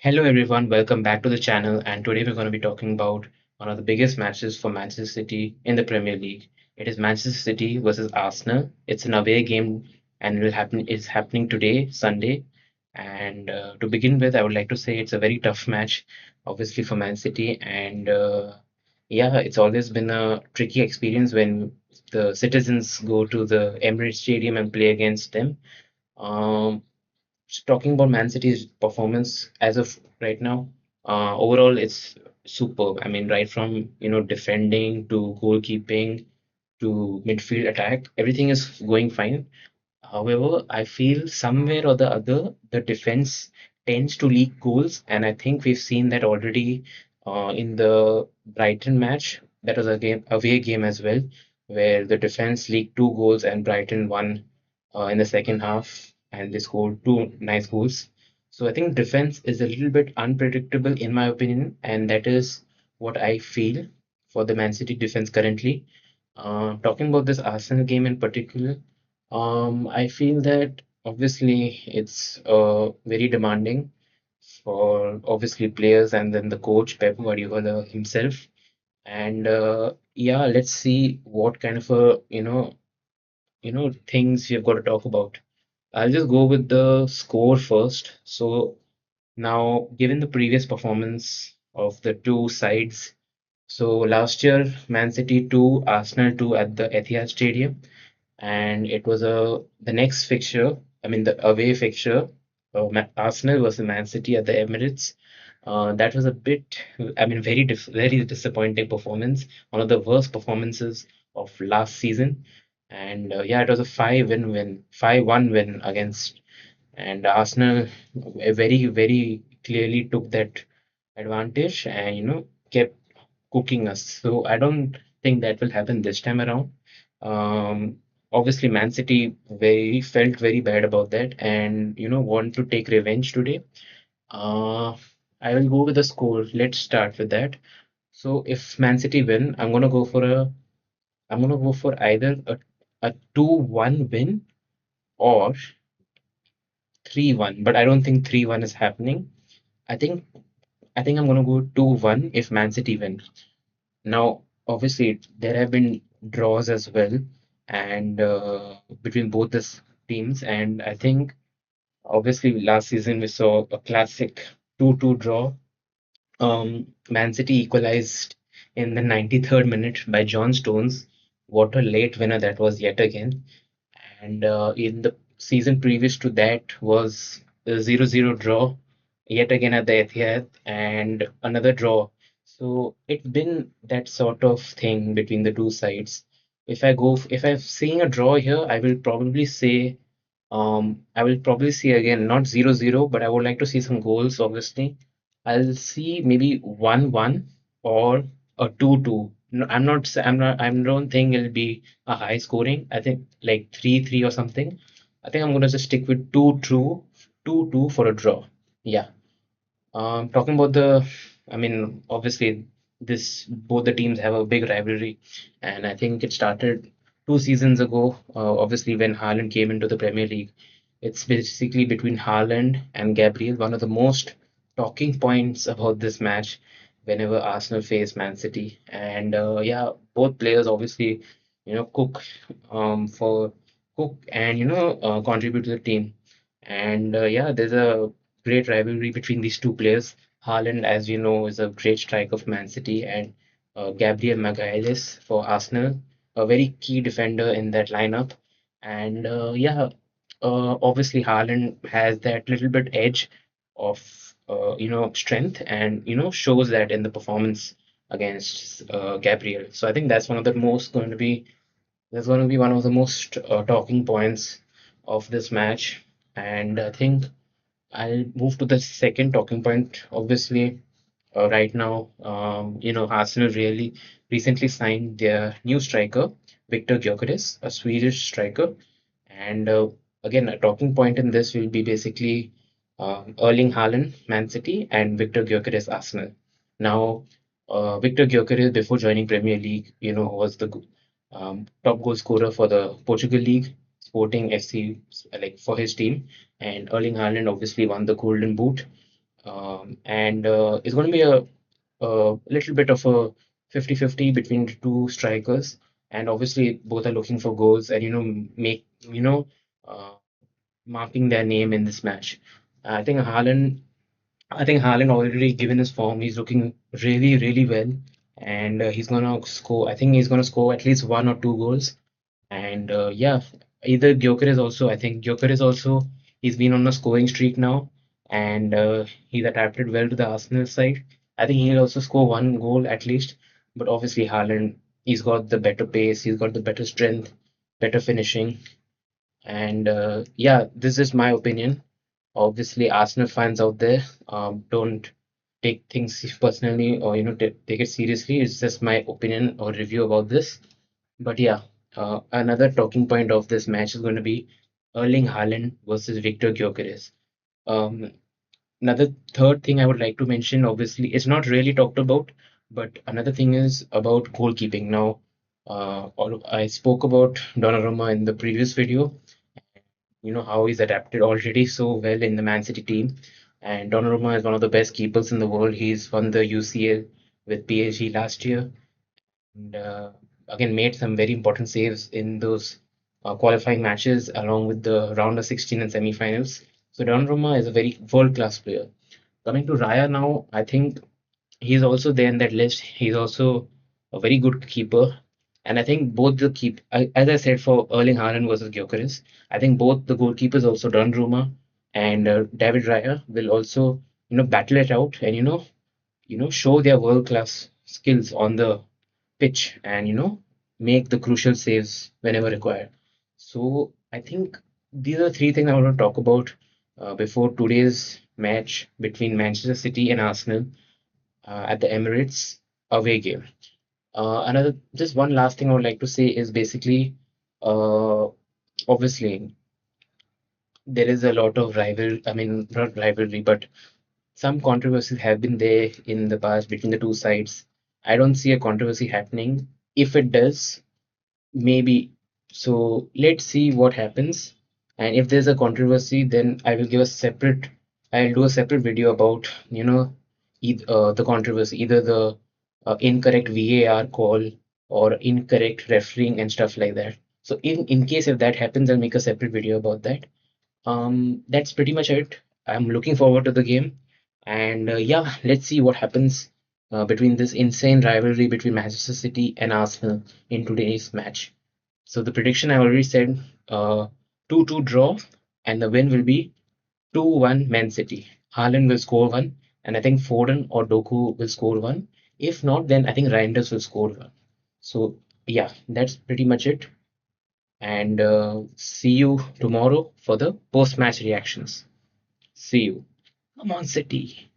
Hello everyone, welcome back to the channel. And today we're going to be talking about one of the biggest matches for Manchester City in the Premier League. It is Manchester City versus Arsenal. It's an away game and it will happen. It's happening today, Sunday. And to begin with, I would like to say it's a very tough match, obviously for Man City. And yeah, it's always been a tricky experience when the citizens go to the Emirates Stadium and play against them. Um, talking about Man City's performance as of right now, overall it's superb. I mean, right from defending to goalkeeping to midfield attack, everything is going fine. However, I feel somewhere or the other, the defense tends to leak goals, and I think we've seen that already in the Brighton match. That was a away game as well, where the defense leaked two goals and Brighton won in the second half, and they scored two nice goals. So I think defense is a little bit unpredictable in my opinion, and that is what I feel for the Man City defense currently. Talking about this Arsenal game in particular. I feel that obviously it's very demanding for obviously players and then the coach Pep Guardiola himself. And yeah, let's see what kind of a things we've got to talk about. I'll just go with the score first. So now, given the previous performance of the two sides, so last year Man City 2, Arsenal 2 at the Etihad Stadium and it was the next fixture. I mean, the away fixture, Arsenal versus Man City at the Emirates. That was a bit, I mean, very disappointing performance. One of the worst performances of last season. And yeah, it was a 5-1 win against. And Arsenal very clearly took that advantage and kept cooking us. So I don't think that will happen this time around. Um, Obviously, Man City very felt very bad about that, and want to take revenge today. Uh, I will go with the score. Let's start with that. So if Man City win, I'm gonna go for either a 2-1 win or 3-1. But I don't think 3-1 is happening. I think I think I'm gonna go 2-1 if Man City win. Now, obviously, there have been draws as well, and between both teams, and I think obviously last season we saw a classic 2-2 draw. Man City equalized in the 93rd minute by John Stones. What a late winner that was yet again. And in the season previous to that was a 0-0 draw, yet again at the Etihad, and another draw. So it's been that sort of thing between the two sides. If I'm seeing a draw here, I will probably see again not 0-0, but I would like to see some goals, obviously. I'll see maybe 1-1 or a 2-2. No, I don't think it'll be a high scoring. I think like 3-3 or something. I think I'm gonna just stick with 2-2 for a draw. Yeah. Talking about I mean, obviously, both the teams have a big rivalry, and I think it started 2 seasons ago. Obviously, when Haaland came into the Premier League, it's basically between Haaland and Gabriel. One of the most talking points about this match, whenever Arsenal face Man City, and yeah, both players obviously, for cook and contribute to the team, and yeah, there's a great rivalry between these two players. Haaland, as you know, is a great striker for Man City, and Gabriel Magalhaes for Arsenal, a very key defender in that lineup. And yeah, obviously Haaland has that little bit edge of strength, and shows that in the performance against Gabriel. So I think that's going to be one of the most talking points of this match. And I think I'll move to the second talking point. Obviously, right now, Arsenal really recently signed their new striker, Victor Gyökeres, a Swedish striker. And again, a talking point in this will be basically Erling Haaland, Man City, and Victor Gyökeres, Arsenal. Now, Victor Gyökeres, before joining Premier League, was the top goal scorer for the Portugal League, Sporting FC, like for his team. And Erling Haaland obviously won the Golden Boot. and it's going to be a little bit of a 50-50 between the two strikers. And obviously, both are looking for goals and, make, uh, marking their name in this match. I think Haaland, I think Haaland already given his form, he's looking really, really well. And he's gonna score. I think he's gonna score at least one or two goals. And yeah, either Gyökeres also. I think Gyökeres also. He's been on a scoring streak now, and he's adapted well to the Arsenal side. I think he'll also score one goal at least. But obviously, Haaland, he's got the better pace. He's got the better strength, better finishing. And yeah, this is my opinion. Obviously, Arsenal fans out there, don't take things personally or take it seriously. It's just my opinion or review about this. But yeah, another talking point of this match is going to be Erling Haaland versus Victor Gyökeres. Um, Another third thing I would like to mention, obviously, it's not really talked about, but another thing is about goalkeeping. Now, I spoke about Donnarumma in the previous video. You know how he's adapted already so well in the Man City team, and Donnarumma is one of the best keepers in the world. He's won the UCL with PSG last year, and again made some very important saves in those qualifying matches along with the round of 16 and semi-finals. So Donnarumma is a very world-class player. Coming to Raya now, I think he's also there in that list. He's also a very good keeper. And I think both as I said for Erling Haaland versus Gyökeres, I think both the goalkeepers, also Donnarumma and David Raya, will also, battle it out and, show their world-class skills on the pitch and make the crucial saves whenever required. So I think these are three things I want to talk about before today's match between Manchester City and Arsenal at the Emirates away game. Another just one last thing I would like to say is basically uh, obviously there is a lot of I mean not rivalry, but some controversies have been there in the past between the two sides. I don't see a controversy happening. If it does, maybe. So let's see what happens. And if there's a controversy, then I'll do a separate video about, the controversy, either the incorrect VAR call or incorrect refereeing and stuff like that. So in case if that happens, I'll make a separate video about that. That's pretty much it. I'm looking forward to the game. And yeah, let's see what happens between this insane rivalry between Manchester City and Arsenal in today's match. So the prediction I already said, 2-2 draw, and the win will be 2-1 Man City. Haaland will score one, and I think Foden or Doku will score one. If not, then I think Reinders will score one. So yeah, that's pretty much it. And see you tomorrow for the post-match reactions. See you. Come on, City.